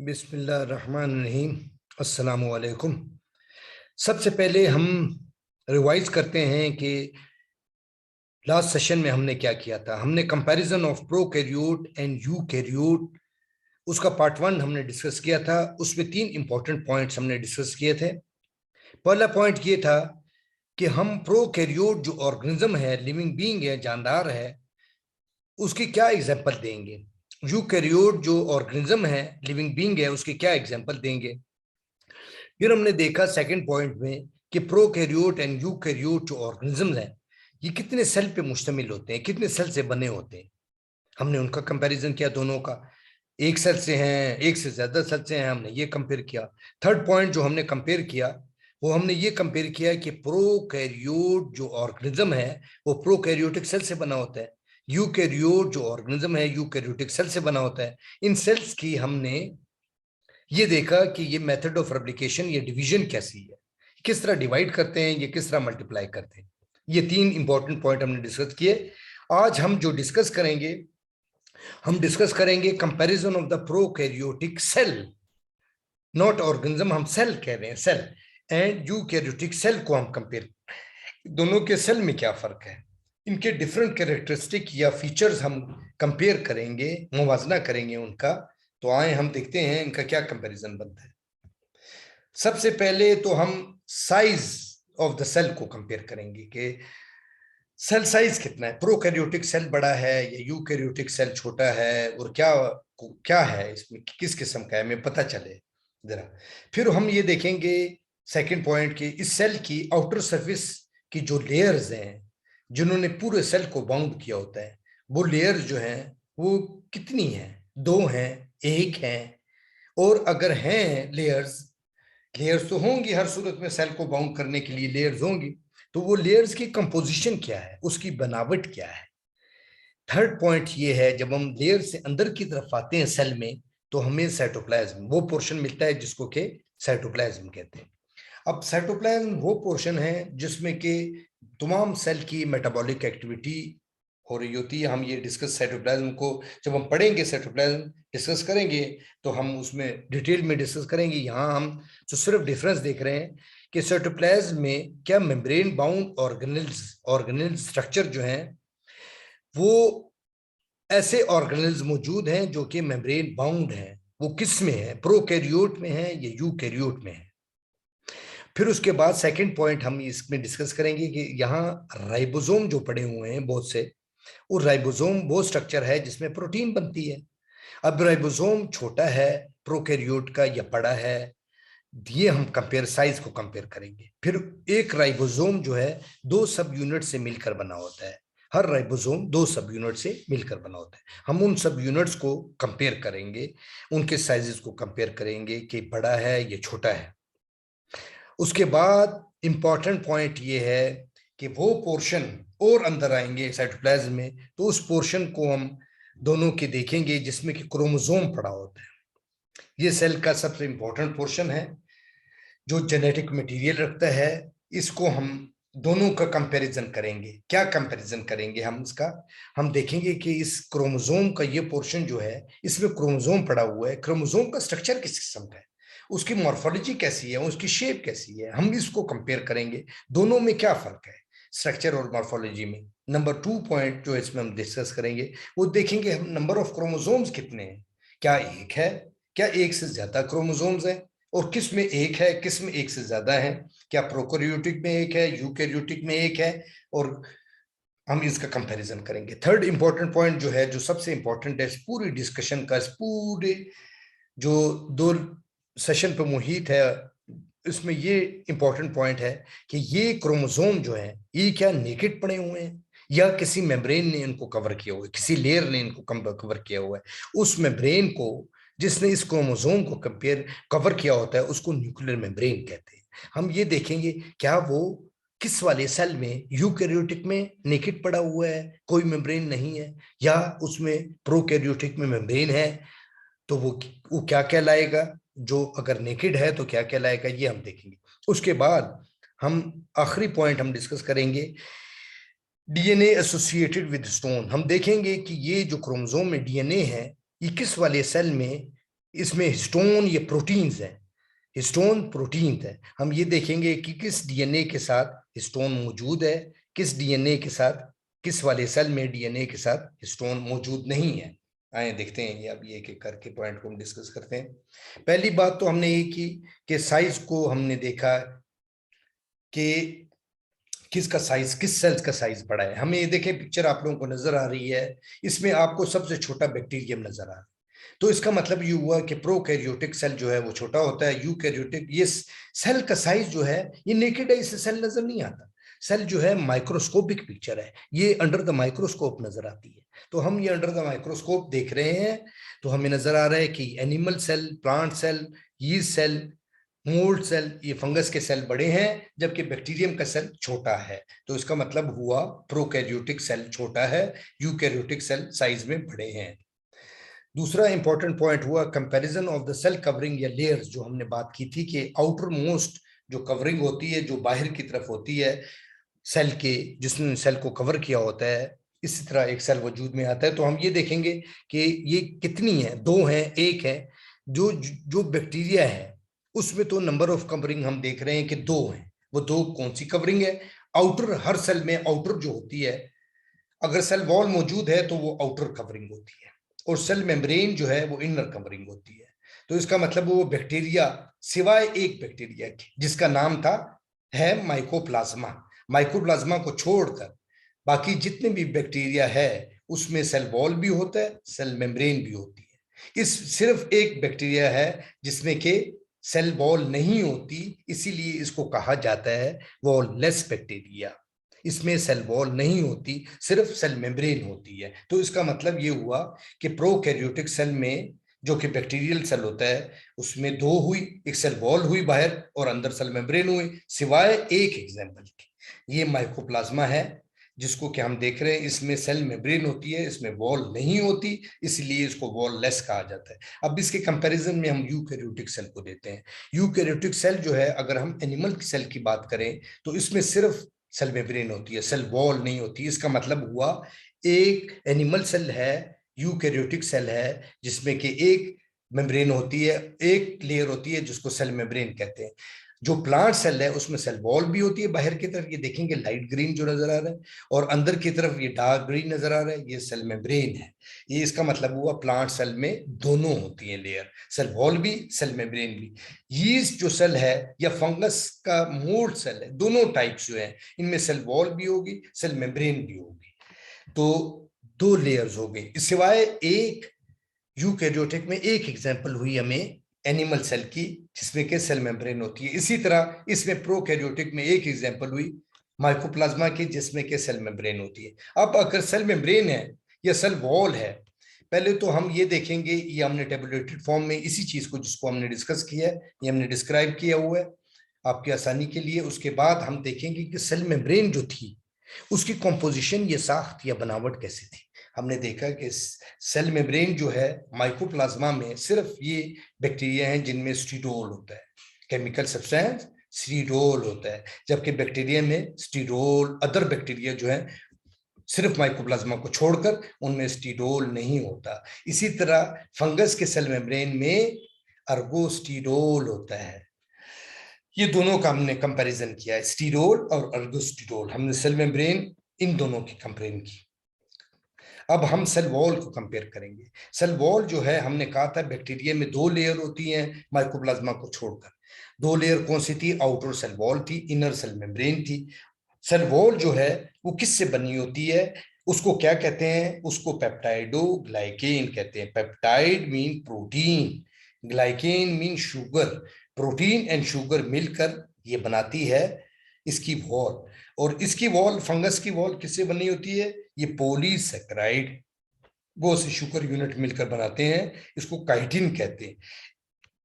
बिस्मिल्लाहिर्रहमानिर्रहीम। अस्सलामु अलैकुम। सबसे पहले हम रिवाइज करते हैं कि लास्ट सेशन में हमने क्या किया था। हमने comparison of prokaryote and eukaryote, उसका पार्ट 1 हमने डिस्कस किया था। उसमें 3 इंपॉर्टेंट पॉइंट्स हमने डिस्कस किए थे। पहला पॉइंट ये था कि हम प्रोकैरियोट जो ऑर्गेनिज्म है, लिविंग बीइंग है, जानदार है, उसकी क्या एग्जाम्पल देंगे। यूकैरियोट जो ऑर्गेनिज्म है, लिविंग बीइंग है, उसकी क्या एग्जाम्पल देंगे। फिर हमने देखा सेकंड पॉइंट में कि प्रोकैरियोट एंड यूकैरियोट जो ऑर्गेनिजम्स हैं, ये कितने सेल पे मुश्तमिल होते हैं, कितने सेल से बने होते हैं। हमने उनका कंपैरिजन किया, दोनों का। एक सेल से हैं, एक से ज्यादा सेल से हैं, हमने ये कंपेयर किया। थर्ड पॉइंट जो हमने कंपेयर किया, वो हमने ये कंपेयर किया कि प्रोकैरियोट जो ऑर्गेनिज्म है वो प्रोकैरियोटिक सेल से बना होता है, यूकैरियोट जो ऑर्गेनिज्म है यूकैरियोटिक सेल से बना होता है। इन सेल्स की हमने ये देखा कि ये मेथड ऑफ रेप्लिकेशन, ये डिवीजन कैसी है, किस तरह डिवाइड करते हैं, ये किस तरह मल्टीप्लाई करते हैं। ये 3 इंपॉर्टेंट पॉइंट हमने डिस्कस किए। आज हम जो डिस्कस करेंगे, हम डिस्कस करेंगे comparison of the prokaryotic cell, not organism, हम सेल कह रहे हैं, सेल, एंड यूकैरियोटिक सेल को हम कंपेयर, दोनों के सेल में क्या फर्क है, इनके डिफरेंट कैरेक्टरिस्टिक या फीचर्स हम कंपेयर करेंगे, मुवाजना करेंगे उनका। तो आए हम देखते हैं इनका क्या कंपैरिजन बनता है। सबसे पहले तो हम साइज ऑफ द सेल को कंपेयर करेंगे कि सेल साइज कितना है, प्रोकैरियोटिक सेल बड़ा है या यूकैरियोटिक सेल छोटा है, और क्या क्या है इसमें, किस किस्म का है, हमें पता चले जरा। फिर हम ये देखेंगे सेकंड पॉइंट कि इस सेल की आउटर सरफेस की जो लेयर्स हैं, जिन्होंने पूरे सेल को बाउंड किया होता है, वो लेयर्स जो हैं वो कितनी हैं, 2 हैं, 1 हैं, और अगर हैं लेयर्स, लेयर्स तो होंगी, हर सूरत में सेल को बाउंड करने के लिए लेयर्स होंगी, तो वो लेयर्स की कंपोजिशन क्या है, उसकी बनावट क्या है। थर्ड पॉइंट ये है, जब हम लेयर से अंदर की तरफ आते हैं सेल में, तो हमें साइटोप्लाज्म, वो पोर्शन मिलता है जिसको के साइटोप्लाज्म कहते हैं। अब साइटोप्लाज्म वो पोर्शन है जिसमें कि तमाम सेल की मेटाबॉलिक एक्टिविटी हो रही होती है। हम ये डिस्कस साइटोप्लाज्म को जब हम पढ़ेंगे, साइटोप्लाज्म डिस्कस करेंगे, तो हम उसमें डिटेल में डिस्कस करेंगे। यहाँ हम जो सिर्फ डिफरेंस देख रहे हैं कि साइटोप्लाज्म में क्या मेम्ब्रेन बाउंड ऑर्गेनेल स्ट्रक्चर जो है, वो ऐसे ऑर्गेनेल्स मौजूद हैं जो कि मेम्ब्रेन बाउंड हैं। वो किस में है, प्रोकैरियोट में है या यूकैरियोट में है। फिर उसके बाद सेकंड पॉइंट हम इसमें डिस्कस करेंगे कि यहाँ राइबोसोम जो पड़े हुए हैं बहुत से, वो राइबोसोम वो स्ट्रक्चर है जिसमें प्रोटीन बनती है। अब राइबोसोम छोटा है प्रोकैरियोट का या बड़ा है, ये हम कंपेयर, साइज को कंपेयर करेंगे। फिर एक राइबोसोम जो है 2 सब यूनिट से मिलकर बना होता है, हर राइबोसोम 2 सब यूनिट से मिलकर बना होता है। हम उन सब यूनिट्स को कंपेयर करेंगे, उनके साइजेस को कंपेयर करेंगे कि बड़ा है या छोटा है। उसके बाद इंपॉर्टेंट पॉइंट ये है कि वो पोर्शन और अंदर आएंगे साइटोप्लाज्म में, तो उस पोर्शन को हम दोनों के देखेंगे जिसमें कि क्रोमोसोम पड़ा होता है। ये सेल का सबसे इंपॉर्टेंट पोर्शन है जो जेनेटिक मटेरियल रखता है। इसको हम दोनों का कंपैरिजन करेंगे। क्या कंपैरिजन करेंगे हम इसका, हम देखेंगे कि इस क्रोमोसोम का ये पोर्शन जो है, इसमें क्रोमोसोम पड़ा हुआ है, क्रोमोसोम का स्ट्रक्चर किस किस्म का है, उसकी मॉर्फोलॉजी कैसी है, उसकी शेप कैसी है, हम इसको कंपेयर करेंगे। दोनों में क्या फर्क है स्ट्रक्चर और मॉर्फोलॉजी में। नंबर 2 पॉइंट जो इसमें हम डिस्कस करेंगे, वो देखेंगे हम नंबर ऑफ क्रोमोसोम्स कितने हैं, क्या एक है, क्या एक से ज्यादा क्रोमोसोम्स है, और किस में एक है, किस में एक से ज्यादा है, क्या प्रोकैरियोटिक में एक है, यूकैरियोटिक में एक है, और हम इसका कंपैरिजन करेंगे। थर्ड इंपॉर्टेंट पॉइंट जो है, जो सबसे इंपॉर्टेंट है इस पूरी डिस्कशन का, इस पूरे जो 2 सेशन पे मुहित है, इसमें ये इंपॉर्टेंट पॉइंट है कि ये क्रोमोसोम जो है, ये क्या नेकेड पड़े हुए हैं या किसी मेम्ब्रेन ने इनको कवर किया हुआ है, किसी लेयर ने इनको कवर किया हुआ है। उस मेम्ब्रेन को जिसने इस क्रोमोसोम को कवर किया होता है, उसको न्यूक्लियर मेम्ब्रेन कहते हैं। हम ये देखेंगे क्या वो किस वाले सेल में, यूकैरियोटिक में नेकेड पड़ा हुआ है, कोई मेम्ब्रेन नहीं है, या उसमें प्रोकैरियोटिक में मेम्ब्रेन है, तो वो क्या कहलाएगा, जो अगर नेकेड है तो क्या कहलाएगा, ये हम देखेंगे। उसके बाद हम आखिरी पॉइंट हम डिस्कस करेंगे डीएनए एसोसिएटेड विद स्टोन। हम देखेंगे कि ये जो क्रोमोसोम में डीएनए है, ये किस वाले सेल में इसमें हिस्टोन ये प्रोटीन्स हैं, हिस्टोन प्रोटीन है। हम ये देखेंगे कि किस डीएनए के साथ हिस्टोन मौजूद है, किस डीएनए के साथ, किस वाले सेल में डीएनए के साथ हिस्टोन मौजूद नहीं है। आए देखते हैं ये, अब ये एक एक करके पॉइंट को हम डिस्कस करते हैं। पहली बात तो हमने ये की कि साइज को हमने देखा कि किसका साइज, किस सेल्स का साइज बड़ा है। हमें ये देखें, पिक्चर आप लोगों को नजर आ रही है, इसमें आपको सबसे छोटा बैक्टीरियम नजर आ रहा है। तो इसका मतलब ये हुआ कि प्रोकैरियोटिक सेल जो है वो छोटा होता है, यूकैरियोटिक, ये सेल का साइज जो है ये नेकेड आई से सेल नजर नहीं आता। सेल जो है माइक्रोस्कोपिक पिक्चर है, ये अंडर द माइक्रोस्कोप नजर आती है। तो हम ये अंडर द माइक्रोस्कोप देख रहे हैं, तो हमें नजर आ रहा है कि animal cell, plant cell, yeast cell, mould cell, ये फंगस के सेल बड़े हैं, जबकि बैक्टीरियम का सेल छोटा है। तो इसका मतलब हुआ प्रोकैरियोटिक सेल छोटा है, यूकैरियोटिक सेल साइज में बड़े हैं। दूसरा इंपॉर्टेंट पॉइंट हुआ comparison of the cell covering या लेयर्स, जो हमने बात की थी कि आउटर मोस्ट जो कवरिंग होती है, जो बाहर की तरफ होती है सेल के, जिसने सेल को कवर किया होता है, इसी तरह एक सेल वजूद में आता है। तो हम ये देखेंगे कि ये कितनी है, दो है, एक है। जो जो बैक्टीरिया है उसमें तो नंबर ऑफ कवरिंग हम देख रहे हैं कि दो है। वो दो कौन सी कवरिंग है? आउटर, हर सेल में आउटर जो होती है, अगर सेल वॉल मौजूद है तो वो आउटर कवरिंग होती है, और सेल मेम्ब्रेन जो है वो इनर कवरिंग होती है। तो इसका मतलब वो बैक्टीरिया, सिवाय एक बैक्टीरिया के जिसका नाम था है माइकोप्लाज्मा, माइकोप्लाज्मा को छोड़कर बाकी जितने भी बैक्टीरिया है उसमें सेल वॉल भी होता है, सेल मेम्ब्रेन भी होती है। इस सिर्फ एक बैक्टीरिया है जिसमें के सेल वॉल नहीं होती, इसीलिए इसको कहा जाता है वॉल लेस बैक्टीरिया। इसमें सेल वॉल नहीं होती, सिर्फ सेल मेम्ब्रेन होती है। तो इसका मतलब ये हुआ कि प्रोकैरियोटिक सेल में जो कि बैक्टीरियल सेल होता है उसमें दो हुई, एक सेल वॉल हुई बाहर और अंदर सेल मेम्ब्रेन हुई, सिवाय एक एग्जाम्पल के, ये माइकोप्लाज्मा है जिसको कि हम देख रहे हैं, इसमें सेल मेम्ब्रेन होती है, इसमें वॉल नहीं होती, इसलिए इसको वॉल लेस कहा जाता है। अब इसके कंपैरिजन में हम यूकैरियोटिक सेल को देते हैं। यूकैरियोटिक सेल जो है, अगर हम एनिमल सेल की बात करें तो इसमें सिर्फ सेल मेम्ब्रेन होती है, सेल वॉल नहीं होती। इसका मतलब हुआ एक एनिमल सेल है, यूकैरियोटिक सेल है, जिसमें कि एक मेम्ब्रेन होती है, एक लेयर होती है जिसको सेल मेम्ब्रेन कहते हैं। जो प्लांट सेल है उसमें सेल वॉल भी होती है बाहर की तरफ, ये देखेंगे लाइट ग्रीन जो नजर आ रहा है, और अंदर की तरफ ये डार्क ग्रीन नजर आ रहा है, ये सेल मेम्ब्रेन है। ये इसका मतलब हुआ प्लांट सेल में दोनों होती है लेयर, सेल वॉल भी, सेल मेम्ब्रेन भी। यीस्ट जो सेल है या फंगस का मोल्ड सेल है, दोनों टाइप्स जो है इनमें सेल वॉल भी होगी, सेल मेम्ब्रेन भी होगी। तो दो लेयर्स हो गई, सिवाय एक यूकैरियोटिक में एक एग्जांपल हुई हमें एनिमल सेल की जिसमें के सेल मेम्ब्रेन होती है। इसी तरह इसमें प्रोकैरियोटिक में एक एग्जांपल हुई माइकोप्लाज्मा की जिसमें के सेल मेम्ब्रेन होती है। अब अगर सेल मेम्ब्रेन है या सेल वॉल है, पहले तो हम ये देखेंगे, ये हमने टेबुलेटेड फॉर्म में इसी चीज को जिसको हमने डिस्कस किया है ये हमने डिस्क्राइब किया हुआ है आपकी आसानी के लिए। उसके बाद हम देखेंगे कि सेल मेम्ब्रेन जो थी उसकी कॉम्पोजिशन, ये साख्त या बनावट कैसी थी। हमने देखा कि सेल मेम्ब्रेन जो है माइकोप्लाज्मा में सिर्फ ये बैक्टीरिया हैं जिनमें स्टीरोल होता है, केमिकल सब्सटेंस स्टीरोल होता है, जबकि बैक्टीरिया में स्टीरोल, अदर बैक्टीरिया जो है सिर्फ माइकोप्लाज्मा को छोड़कर उनमें स्टीरोल नहीं होता। इसी तरह फंगस के सेल मेम्ब्रेन में अर्गोस्टीरोल होता है। ये दोनों का हमने कंपैरिजन किया है, स्टीरोल और अर्गोस्टीरोल, हमने सेल मेम्ब्रेन इन दोनों की कंपेयर की। अब हम सेल वॉल को कंपेयर करेंगे। सेल वॉल जो है, हमने कहा था बैक्टीरिया में दो लेयर होती हैं माइकोप्लाज्मा को छोड़कर। दो लेयर कौन सी थी? आउटर सेल वॉल थी, इनर सेल मेम्ब्रेन थी। सेल वॉल जो है वो किससे बनी होती है? उसको क्या कहते हैं? उसको पेप्टाइडो ग्लाइकेन कहते हैं। Peptide mean protein, glycan mean sugar. Protein and sugar मिलकर ये बनाती है इसकी वॉल। और इसकी वॉल, फंगस की वॉल किससे बनी होती है? ये पॉलीसेकेराइड, वो से शुगर यूनिट मिलकर बनाते हैं, इसको काइटिन कहते हैं।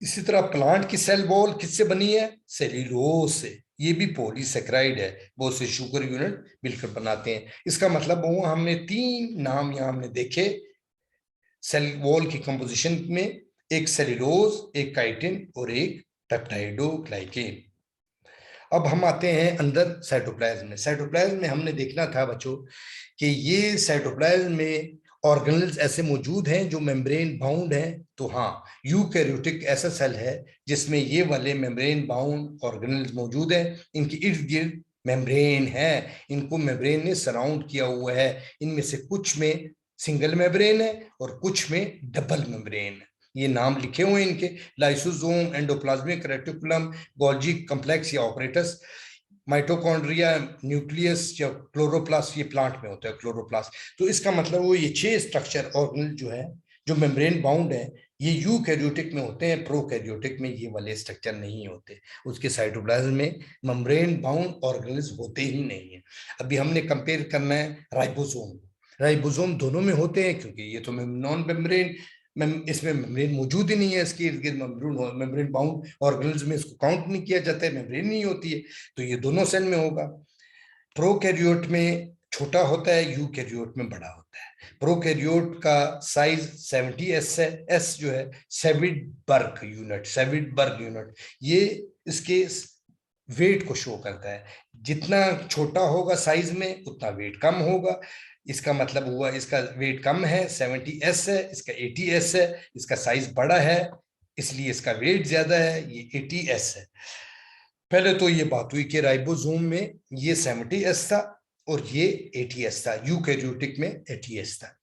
इसी तरह प्लांट की सेल वॉल किससे बनी है? सेल्यूलोज से, ये भी पॉलीसेकेराइड है, वो से शुगर यूनिट मिलकर बनाते हैं। इसका मतलब वो हमने तीन नाम यहां हमने देखे सेल वॉल की कंपोजिशन में, एक सेल्यूलोज, एक काइटिन और एक पेप्टाइडोग्लाइकेन। अब हम आते हैं अंदर साइटोप्लाज्म में। साइटोप्लाज्म में हमने देखना था बच्चों कि ये साइटोप्लाज्म में ऑर्गेनेल्स ऐसे मौजूद हैं जो मेम्ब्रेन बाउंड हैं? तो हाँ, यूकैरियोटिक ऐसा सेल है जिसमें ये वाले मेम्ब्रेन बाउंड ऑर्गेनेल्स मौजूद हैं। इनके इर्द गिर्द मेम्ब्रेन है, इनको मेम्ब्रेन ने सराउंड किया हुआ है। इनमें से कुछ में सिंगल मेम्ब्रेन है और कुछ में डबल मेम्ब्रेन है। ये नाम लिखे हुए हैं इनके, lysosome, endoplasmic reticulum, Golgi complex या ऑपरेटस, माइटोकॉन्ड्रिया, न्यूक्लियस या क्लोरोप्लास्ट। ये प्लांट में होता है क्लोरोप्लास्ट। तो इसका मतलब वो ये 6 स्ट्रक्चर ऑर्गेनल जो है, जो मेम्ब्रेन बाउंड है, ये यूकैरियोटिक में होते हैं। प्रोकैरियोटिक में ये वाले स्ट्रक्चर नहीं होते। उसके साइटोप्लाज्म में मेम्ब्रेन बाउंड ऑर्गेनल्स होते ही नहीं है। अभी हमने कंपेयर करना है राइबोसोम। राइबोसोम दोनों में होते हैं क्योंकि ये तो नॉन मेम्ब्रेन, इसमें मेम्ब्रेन मौजूद ही नहीं है। इसके इर्द गिर्द मेम्ब्रेन बाउंड ऑर्गेनल्स में इसको काउंट नहीं किया जाता है, मेम्ब्रेन नहीं होती है। तो ये दोनों सेल में होगा। प्रोकैरियोट में छोटा होता है, यूकैरियोट में बड़ा होता है। प्रोकैरियोट का साइज 70 एस है। एस जो है सेविडबर्ग यूनिट, सेविडबर्ग यूनिट, ये इसके वेट को शो करता है। जितना छोटा होगा साइज में उतना वेट कम होगा। इसका मतलब हुआ इसका वेट कम है, 70 एस है, इसका 80 एस है। इसका साइज बड़ा है इसलिए इसका वेट ज्यादा है, ये 80 एस है। पहले तो ये बात हुई कि राइबोसोम में ये 70 एस था और ये 80 एस था, यूकैरियोटिक में 80 एस था।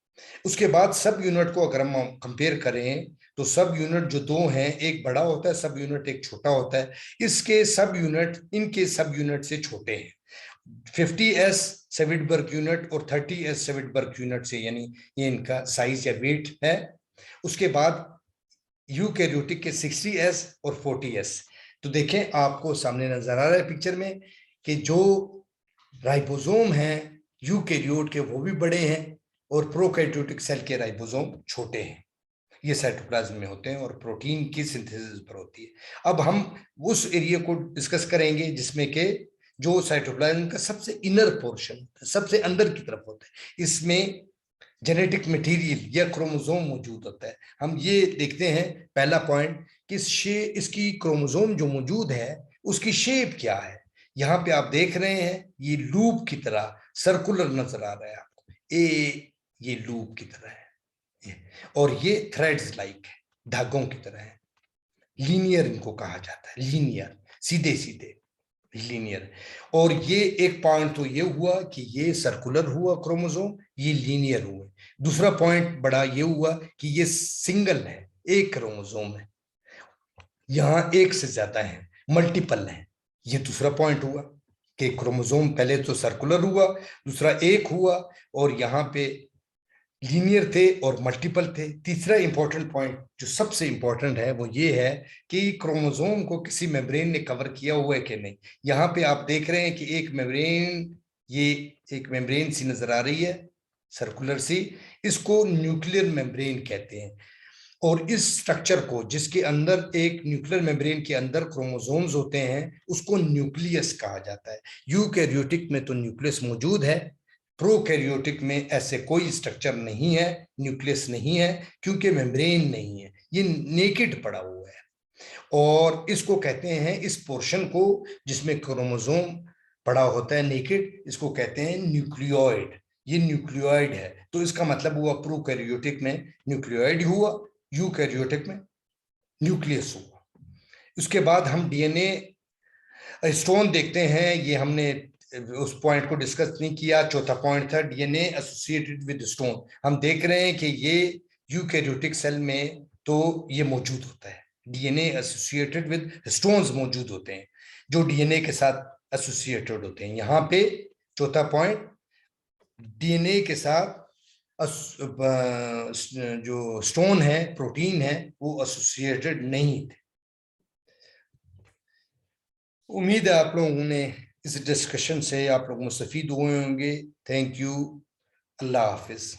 उसके बाद सब यूनिट को अगर हम कंपेयर करें तो सब यूनिट जो दो हैं, एक बड़ा होता है सब यूनिट, एक छोटा होता है। इसके सब यूनिट इनके सब यूनिट से छोटे हैं। 50 एस सेविडबर्ग यूनिट और 30 एस सेविडबर्ग यूनिट से, यानी ये इनका साइज या वेट है। उसके बाद यूकैरियोटिक के 60 एस और 40 एस। तो देखें, आपको सामने नजर आ रहा है पिक्चर में कि जो राइबोसोम है यूकैरियोट के वो भी बड़े हैं और प्रोकैरियोटिक सेल के राइबोसोम छोटे हैं। ये साइटोप्लाज्म में होते हैं और प्रोटीन की सिंथेसिस पर होती है। अब हम उस एरिया को डिस्कस करेंगे जिसमें के जो साइटोप्लाज्म का सबसे इनर पोर्शन, सबसे अंदर की तरफ होता है। इसमें जेनेटिक मटेरियल या क्रोमोसोम मौजूद होता है। हम ये देखते हैं पहला पॉइंट कि इसकी क्रोमोसोम जो मौजूद है उसकी शेप क्या है। यहाँ पे आप देख रहे हैं ये लूप की तरह सर्कुलर नजर आ रहा है आपको, ये लूप की तरह है और ये थ्रेड्स लाइक है, धागों की तरह है। लीनियर इनको कहा जाता है, लीनियर, सीधे सीधे लीनियर। और ये एक पॉइंट तो ये हुआ कि ये सर्कुलर हुआ क्रोमोसोम, ये लीनियर हुए। दूसरा पॉइंट बड़ा ये हुआ कि ये सिंगल है, एक क्रोमोसोम है, यहां एक से ज्यादा है, मल्टीपल है। ये दूसरा पॉइंट हुआ कि क्रोमोसोम पहले तो सर्कुलर हुआ, दूसरा एक हुआ और यहाँ पे लीनियर थे और मल्टीपल थे। तीसरा इंपॉर्टेंट पॉइंट जो सबसे इंपॉर्टेंट है वो ये है कि क्रोमोसोम को किसी मेम्ब्रेन ने कवर किया हुआ है कि नहीं। यहाँ पे आप देख रहे हैं कि एक मेम्ब्रेन, ये एक मेम्ब्रेन सी नजर आ रही है, सर्कुलर सी, इसको न्यूक्लियर मेम्ब्रेन कहते हैं। और इस स्ट्रक्चर को, जिसके अंदर एक न्यूक्लियर मेम्ब्रेन के अंदर क्रोमोसोम्स होते हैं, उसको न्यूक्लियस कहा जाता है। यूकैरियोटिक में तो न्यूक्लियस मौजूद है, प्रोकैरियोटिक में ऐसे कोई स्ट्रक्चर नहीं है, न्यूक्लियस नहीं है, क्योंकि मेम्ब्रेन नहीं है, ये नेकेड पड़ा हुआ है। और इसको कहते हैं, इस पोर्शन को जिसमें क्रोमोसोम पड़ा होता है नेकेड, इसको कहते हैं न्यूक्लियोइड। ये न्यूक्लियोइड है, तो इसका मतलब हुआ प्रोकैरियोटिक में न्यूक्लियोइड हुआ, यूकैरियोटिक में न्यूक्लियस हुआ। उसके बाद हम डीएनए स्टोन देखते हैं। ये हमने उस पॉइंट को डिस्कस नहीं किया, चौथा पॉइंट था डीएनए एसोसिएटेड विद स्टोन। हम देख रहे हैं कि ये यूकैरियोटिक सेल में तो ये मौजूद होता है, डीएनए एसोसिएटेड विद स्टोन्स मौजूद होते हैं जो डीएनए के साथ एसोसिएटेड होते हैं। यहाँ पे चौथा पॉइंट, डीएनए के साथ जो स्टोन है, प्रोटीन है, वो एसोसिएटेड नहीं थे। उम्मीद है आप लोगों ने इस डिस्कशन से आप लोग मुस्तफीद हुए होंगे। Thank you. Allah Hafiz.